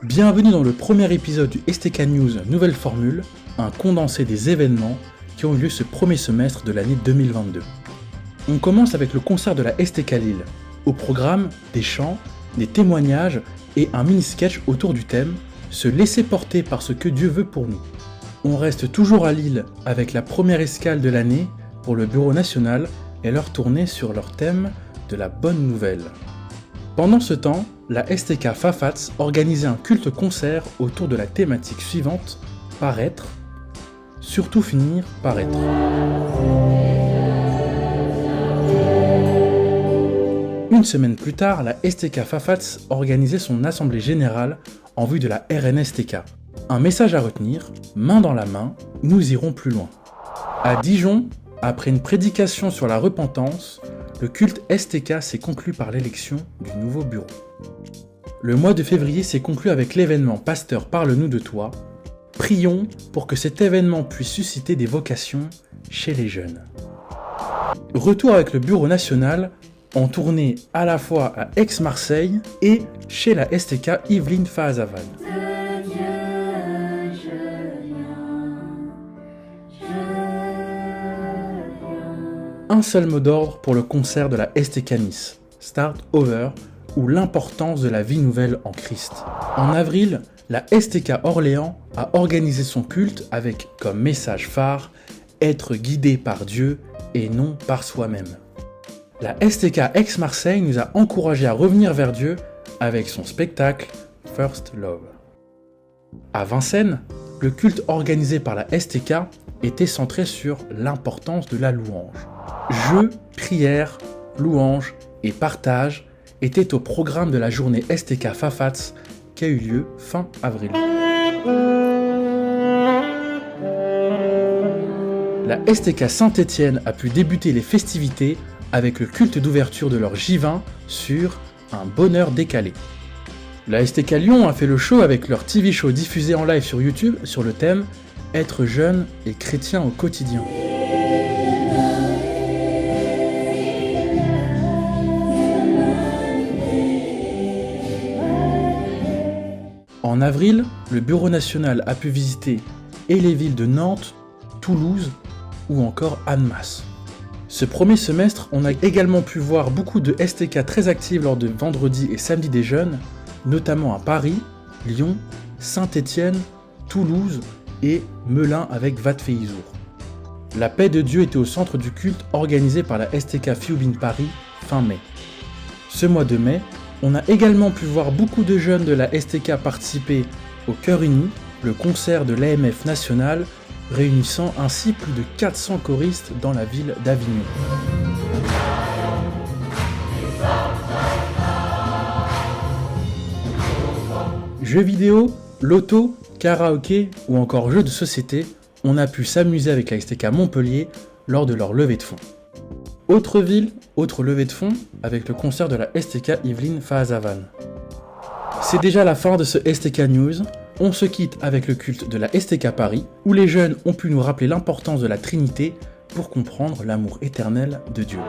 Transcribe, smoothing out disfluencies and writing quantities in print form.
Bienvenue dans le premier épisode du STK News Nouvelle Formule, un condensé des événements qui ont eu lieu ce premier semestre de l'année 2022. On commence avec le concert de la STK Lille. Au programme, des chants, des témoignages et un mini-sketch autour du thème « Se laisser porter par ce que Dieu veut pour nous ». On reste toujours à Lille avec la première escale de l'année pour le Bureau National et leur tournée sur leur thème de la bonne nouvelle. Pendant ce temps, la STK Fafats organisait un culte concert autour de la thématique suivante, paraître, surtout finir par être. Une semaine plus tard, la STK Fafats organisait son assemblée générale en vue de la RNSTK. Un message à retenir, main dans la main, nous irons plus loin. À Dijon, après une prédication sur la repentance, le culte STK s'est conclu par l'élection du nouveau bureau. Le mois de février s'est conclu avec l'événement Pasteur, parle-nous de toi. Prions pour que cet événement puisse susciter des vocations chez les jeunes. Retour avec le Bureau National, en tournée à la fois à Aix-Marseille et chez la STK Yvelines Faazavan. Un seul mot d'ordre pour le concert de la STK Nice, Start Over, ou l'importance de la vie nouvelle en Christ. En avril, la STK Orléans a organisé son culte avec comme message phare « Être guidé par Dieu et non par soi-même ». La STK Aix-Marseille nous a encouragés à revenir vers Dieu avec son spectacle First Love. À Vincennes, le culte organisé par la STK était centré sur l'importance de la louange. Jeux, prières, louanges et partage étaient au programme de la journée STK Fafats qui a eu lieu fin avril. La STK Saint-Étienne a pu débuter les festivités avec le culte d'ouverture de leur J20 sur un bonheur décalé. La STK Lyon a fait le show avec leur TV show diffusé en live sur YouTube sur le thème « Être jeune et chrétien au quotidien ». En avril, le Bureau National a pu visiter et les villes de Nantes, Toulouse ou encore Annemasse. Ce premier semestre, on a également pu voir beaucoup de STK très actives lors de vendredi et samedi des jeunes, notamment à Paris, Lyon, Saint-Étienne, Toulouse et Melun avec Vatfeizour. La paix de Dieu était au centre du culte organisé par la STK Fioubin Paris fin mai. Ce mois de mai, on a également pu voir beaucoup de jeunes de la STK participer au Cœur Uni, le concert de l'AMF national, réunissant ainsi plus de 400 choristes dans la ville d'Avignon. Jeux vidéo, loto, karaoké ou encore jeux de société, on a pu s'amuser avec la STK Montpellier lors de leur levée de fonds. Autre ville, autre levée de fonds, avec le concert de la STK Yvelines Faazavan. C'est déjà la fin de ce STK News. On se quitte avec le culte de la STK Paris, où les jeunes ont pu nous rappeler l'importance de la Trinité pour comprendre l'amour éternel de Dieu.